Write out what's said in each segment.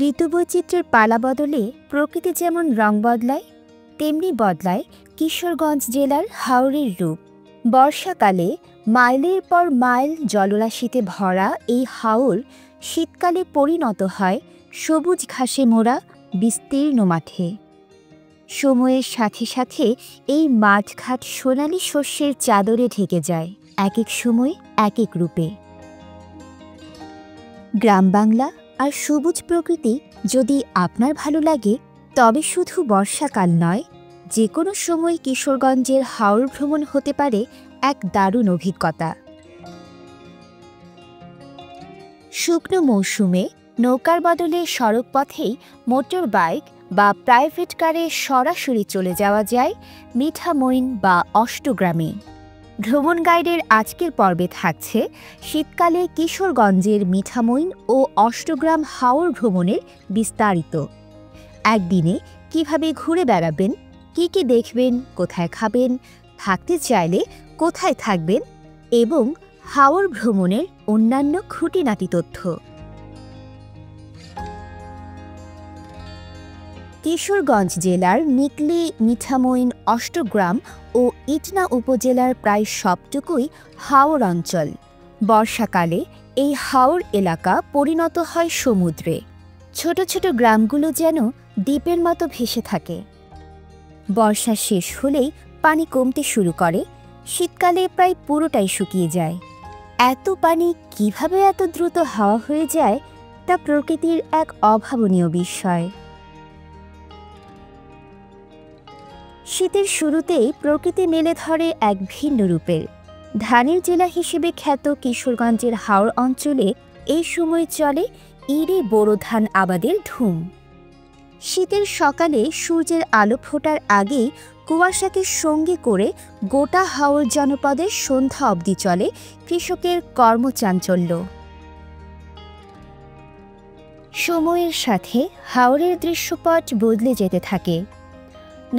ঋতুবৈচিত্র্যের পালা বদলে প্রকৃতি যেমন রং বদলায়, তেমনি বদলায় কিশোরগঞ্জ জেলার হাওরের রূপ। বর্ষাকালে মাইলের পর মাইল জলরাশিতে ভরা এই হাওর শীতকালে পরিণত হয় সবুজ ঘাসে মোড়া বিস্তীর্ণ মাঠে। সময়ের সাথে সাথে এই মাঠঘাট সোনালি শস্যের চাদরে ঢেকে যায়, এক এক সময় এক এক রূপে। গ্রাম বাংলা আর সবুজ প্রকৃতি যদি আপনার ভালো লাগে, তবে শুধু বর্ষাকাল নয়, যে কোনো সময় কিশোরগঞ্জের হাওর ভ্রমণ হতে পারে এক দারুণ অভিজ্ঞতা। শুকনো মৌসুমে নৌকার বদলে সড়ক পথেই মোটর বাইক বা প্রাইভেট কারে সরাসরি চলে যাওয়া যায় মিঠামইন বা অষ্টগ্রামে। ভ্রমণ গাইডের আজকের পর্বে থাকছে শীতকালে কিশোরগঞ্জের মিঠামইন ও অষ্টগ্রাম হাওর ভ্রমণের বিস্তারিত। একদিনে কিভাবে ঘুরে বেড়াবেন, কি কি দেখবেন, কোথায় খাবেন, থাকতে চাইলে কোথায় থাকবেন এবং হাওর ভ্রমণের অন্যান্য খুঁটিনাটি তথ্য। কিশোরগঞ্জ জেলার নিকলী, মিঠামইন, অষ্টগ্রাম ও ইটনা উপজেলার প্রায় সবটুকুই হাওর অঞ্চল। বর্ষাকালে এই হাওর এলাকা পরিণত হয় সমুদ্রে। ছোট ছোট গ্রামগুলো যেন দ্বীপের মতো ভেসে থাকে। বর্ষা শেষ হলেই পানি কমতে শুরু করে, শীতকালে প্রায় পুরোটাই শুকিয়ে যায়। এত পানি কিভাবে এত দ্রুত হাওয়া হয়ে যায়, তা প্রকৃতির এক অভাবনীয় বিষয়। শীতের শুরুতেই প্রকৃতি মেলে ধরে এক ভিন্ন রূপের। ধানের জেলা হিসেবে খ্যাত কিশোরগঞ্জের হাওর অঞ্চলে এই সময় চলে ইরি বোরো ধান আবাদের ধুম। শীতের সকালে সূর্যের আলো ফোটার আগেই কুয়াশাকে সঙ্গী করে গোটা হাওর জনপদের সন্ধ্যা অবধি চলে কৃষকের কর্মচাঞ্চল্য। সময়ের সাথে হাওরের দৃশ্যপট বদলে যেতে থাকে।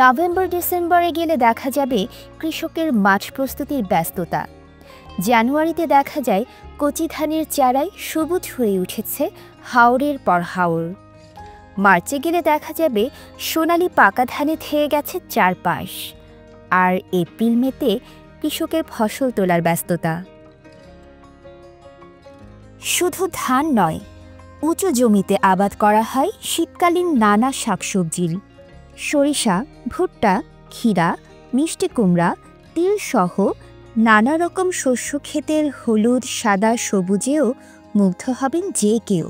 নভেম্বর ডিসেম্বরে গেলে দেখা যাবে কৃষকের মাঠ প্রস্তুতির ব্যস্ততা। জানুয়ারিতে দেখা যায় কচি ধানের চারায় সবুজ হয়ে উঠেছে হাওরের পর হাওর। মার্চে গেলে দেখা যাবে সোনালি পাকা ধানে থেয়ে গেছে চারপাশ। আর এপ্রিল মেতে কৃষকের ফসল তোলার ব্যস্ততা। শুধু ধান নয়, উঁচু জমিতে আবাদ করা হয় শীতকালীন নানা শাকসবজির। সরিষা, ভুট্টা, ক্ষীরা, মিষ্টি কুমড়া, তিল সহ নানা রকম শস্য ক্ষেতের হলুদ, সাদা, সবুজেও মুগ্ধ হবেন যে কেউ।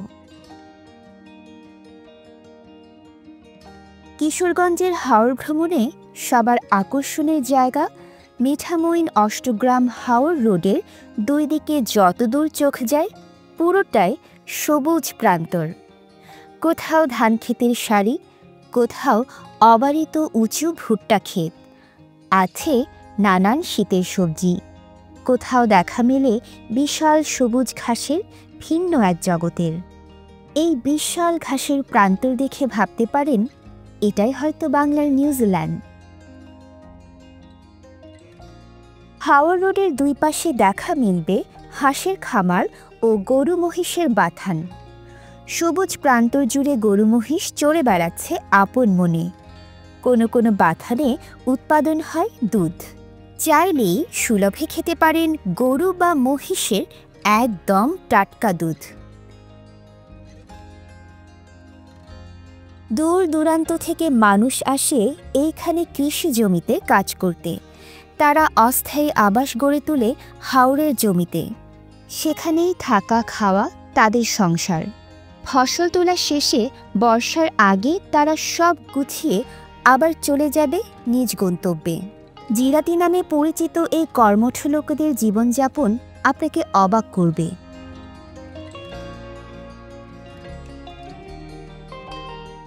কিশোরগঞ্জের হাওর ভ্রমণে সবার আকর্ষণের জায়গা মিঠামইন অষ্টগ্রাম হাওর রোডের দুই দিকে যতদূর চোখ যায় পুরোটাই সবুজ প্রান্তর। কোথাও ধান ক্ষেতের সারি, কোথাও অবারিত উঁচু ভুট্টা ক্ষেত, আছে নানান শীতের সবজি। কোথাও দেখা মেলে বিশাল সবুজ ঘাসের ভিন্ন এক জগতের। এই বিশাল ঘাসের প্রান্তর দেখে ভাবতে পারেন এটাই হয়তো বাংলার নিউজিল্যান্ড। হাওর রোডের দুই পাশে দেখা মিলবে হাঁসের খামার ও গরু মহিষের বাথান। সবুজ প্রান্তর জুড়ে গরু মহিষ চড়ে বেড়াচ্ছে আপন মনে। কোনো কোনো বাথানে উৎপাদন হয় দুধ। চাইলেই সুলভে খেতে পারেন গরু বা মহিষের একদম টাটকা দুধ। দূর দূরান্ত থেকে মানুষ আসে এইখানে কৃষি জমিতে কাজ করতে। তারা অস্থায়ী আবাস গড়ে তোলে হাওরের জমিতে। সেখানেই থাকা খাওয়া তাদের সংসার। ফসল তোলা শেষে বর্ষার আগে তারা সব গুছিয়ে আবার চলে যাবে নিজ গন্তব্যে। জিরাতি নামে পরিচিত এই কর্মঠ লোকেদের জীবনযাপন আপনাকে অবাক করবে।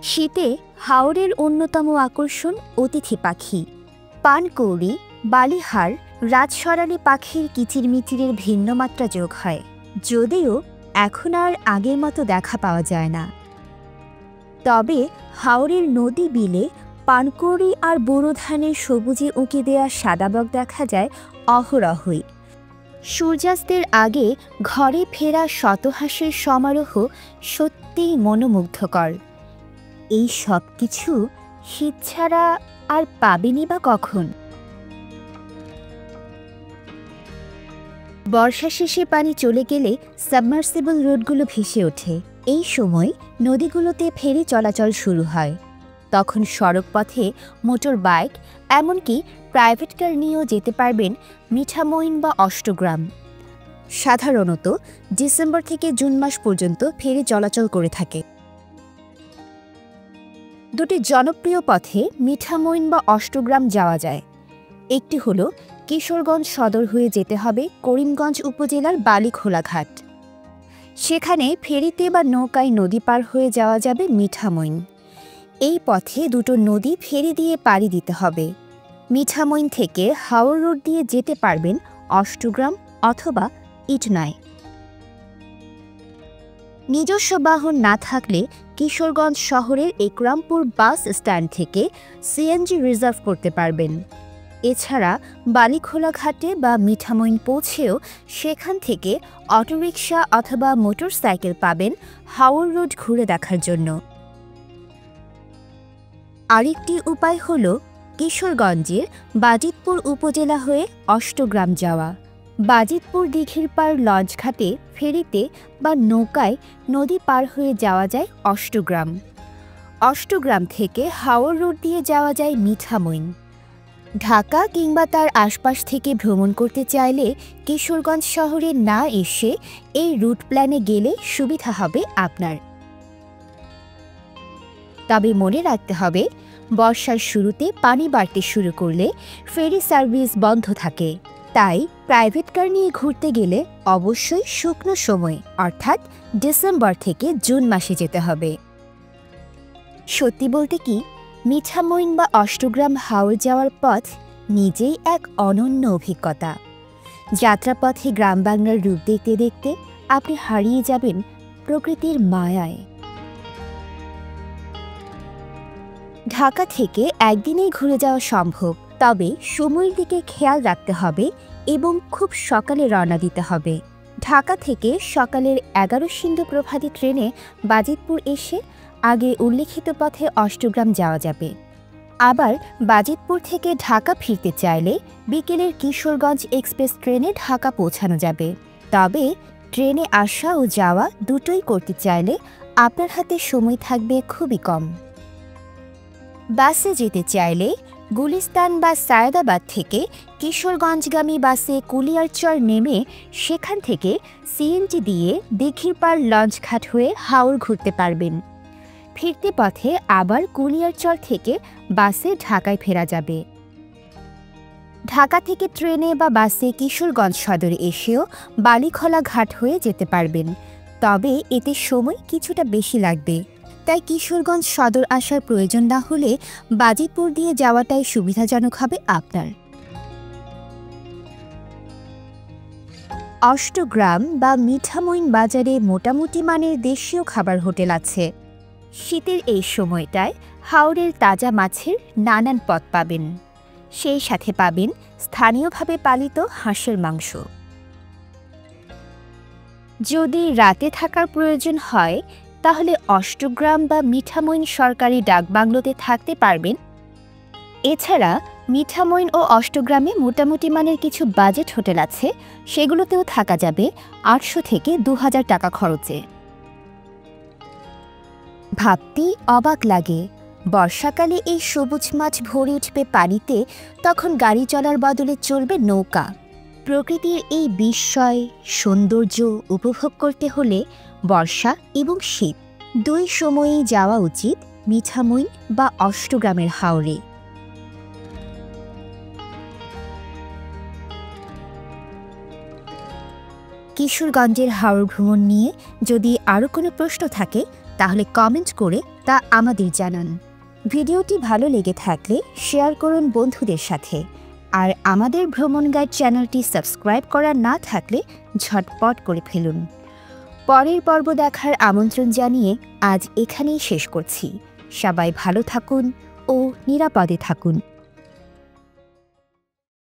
শীতে হাওরের অন্যতম আকর্ষণ অতিথি পাখি। পানকৌড়ি, বালিহার, রাজসরালি পাখির কিচিরমিচিরের ভিন্ন মাত্রা যোগ হয়, যদিও এখন আর আগের মতো দেখা পাওয়া যায় না। তবে হাওরের নদী বিলে পানকৌড়ি আর বোরো ধানের সবুজে উঁকি দেয়া সাদা বক দেখা যায় অহরহই। সূর্যাস্তের আগে ঘরে ফেরা শতহাসের সমারোহ সত্যিই মনোমুগ্ধকর। এই সব কিছু শীত ছাড়া আর পাবেনি বা কখন? বর্ষা শেষে পানি চলে গেলে সাবমার্সিবল রোডগুলো ভেসে ওঠে। এই সময় নদীগুলোতে ফেরি চলাচল শুরু হয়। তখন সড়ক পথে মোটর বাইক, এমনকি প্রাইভেট কার নিয়েও যেতে পারবেন মিঠামইন বা অষ্টগ্রাম। সাধারণত ডিসেম্বর থেকে জুন মাস পর্যন্ত ফেরি চলাচল করে থাকে। দুটি জনপ্রিয় পথে মিঠামইন বা অষ্টগ্রাম যাওয়া যায়। একটি হল কিশোরগঞ্জ সদর হয়ে যেতে হবে করিমগঞ্জ উপজেলার বালিখোলা ঘাট। সেখানে ফেরিতে বা নৌকায় নদী পার হয়ে যাওয়া যাবে মিঠামইন। এই পথে দুটো নদী ফেরি দিয়ে পাড়ি দিতে হবে। মিঠামইন থেকে হাওর রোড দিয়ে যেতে পারবেন অষ্টগ্রাম অথবা ইটনায়। নিজস্ব বাহন না থাকলে কিশোরগঞ্জ শহরের একরামপুর বাস স্ট্যান্ড থেকে সিএনজি রিজার্ভ করতে পারবেন। এছাড়া বালিখোলা ঘাটে বা মিঠামইন পৌঁছেও সেখান থেকে অটোরিকশা অথবা মোটরসাইকেল পাবেন হাওর রোড ঘুরে দেখার জন্য। আরেকটি উপায় হল কিশোরগঞ্জের বাজিতপুর উপজেলা হয়ে অষ্টগ্রাম যাওয়া। বাজিতপুর দিঘির পাড় লঞ্চঘাটে ফেরিতে বা নৌকায় নদী পার হয়ে যাওয়া যায় অষ্টগ্রাম। অষ্টগ্রাম থেকে হাওর রোড দিয়ে যাওয়া যায় মিঠামইন। ঢাকা কিংবা তার আশপাশ থেকে ভ্রমণ করতে চাইলে কিশোরগঞ্জ শহরে না এসে এই রুট প্ল্যানে গেলে সুবিধা হবে আপনার। তবে মনে রাখতে হবে, বর্ষার শুরুতে পানি বাড়তে শুরু করলে ফেরি সার্ভিস বন্ধ থাকে। তাই প্রাইভেট কার নিয়ে ঘুরতে গেলে অবশ্যই শুকনো সময় অর্থাৎ ডিসেম্বর থেকে জুন মাসে যেতে হবে। সত্যি বলতে কি, মিঠামইন বা অষ্টগ্রাম হাওর যাওয়ার পথ নিজেই এক অনন্য অভিজ্ঞতা। যাত্রাপথে গ্রাম বাংলার রূপ দেখতে দেখতে আপনি হারিয়ে যাবেন প্রকৃতির মায়ায়। ঢাকা থেকে একদিনেই ঘুরে যাওয়া সম্ভব, তবে সময়ের দিকে খেয়াল রাখতে হবে এবং খুব সকালে রওনা দিতে হবে। ঢাকা থেকে সকালের 11 সিন্ধু প্রভাতী ট্রেনে বাজিতপুর এসে আগে উল্লেখিত পথে অষ্টগ্রাম যাওয়া যাবে। আবার বাজিতপুর থেকে ঢাকা ফিরতে চাইলে বিকেলের কিশোরগঞ্জ এক্সপ্রেস ট্রেনে ঢাকা পৌঁছানো যাবে। তবে ট্রেনে আসা ও যাওয়া দুটোই করতে চাইলে আপনার হাতে সময় থাকবে খুবই কম। বাসে যেতে চাইলে গুলিস্তান বা সায়দাবাদ থেকে কিশোরগঞ্জগামী বাসে কুলিয়ারচর নেমে সেখান থেকে সিএনজি দিয়ে দিঘির পাড় লঞ্চঘাট হয়ে হাওর ঘুরতে পারবেন। ফিরতে পথে আবার কুলিয়ারচর থেকে বাসে ঢাকায় ফেরা যাবে। ঢাকা থেকে ট্রেনে বা বাসে কিশোরগঞ্জ সদরে এসেও বালিখোলা ঘাট হয়ে যেতে পারবেন, তবে এতে সময় কিছুটা বেশি লাগবে। তাই কিশোরগঞ্জ সদর আসার প্রয়োজন না হলে বাজিতপুর দিয়ে যাওয়াটাই সুবিধাজনক হবে আপনার। অষ্টগ্রাম বা মিঠামইন বাজারে মোটামুটি মানের দেশীয় খাবার হোটেল আছে। শীতের এই সময়টায় হাওরের তাজা মাছের নানান পদ পাবেন। সেই সাথে পাবেন স্থানীয়ভাবে পালিত হাঁসের মাংস। যদি রাতে থাকার প্রয়োজন হয় তাহলে অষ্টগ্রাম বা মিঠামইন সরকারি ডাকবাংলোতে থাকতে পারবেন। এছাড়া মিঠামইন ও অষ্টগ্রামে মোটামুটি মানের কিছু বাজেট হোটেল আছে, সেগুলোতেও থাকা যাবে 800 থেকে 2000 টাকা খরচে। ভাবতেই অবাক লাগে, বর্ষাকালে এই সবুজ মাছ ভরে উঠবে পানিতে, তখন গাড়ি চলার বদলে চলবে নৌকা। প্রকৃতির এই বিস্ময় সৌন্দর্য উপভোগ করতে হলে বর্ষা এবং শীত দুই সময়েই যাওয়া উচিত মিঠামইন বা অষ্টগ্রামের হাওরে। কিশোরগঞ্জের হাওর ভ্রমণ নিয়ে যদি আরও কোনো প্রশ্ন থাকে তাহলে কমেন্ট করে তা আমাদের জানান। ভিডিওটি ভালো লেগে থাকলে শেয়ার করুন বন্ধুদের সাথে। আর আমাদের ভ্রমণ গাইড চ্যানেলটি সাবস্ক্রাইব করা না থাকলে ঝটপট করে ফেলুন। পরের পর্ব দেখার আমন্ত্রণ জানিয়ে আজ এখানেই শেষ করছি। সবাই ভালো থাকুন ও নিরাপদে থাকুন।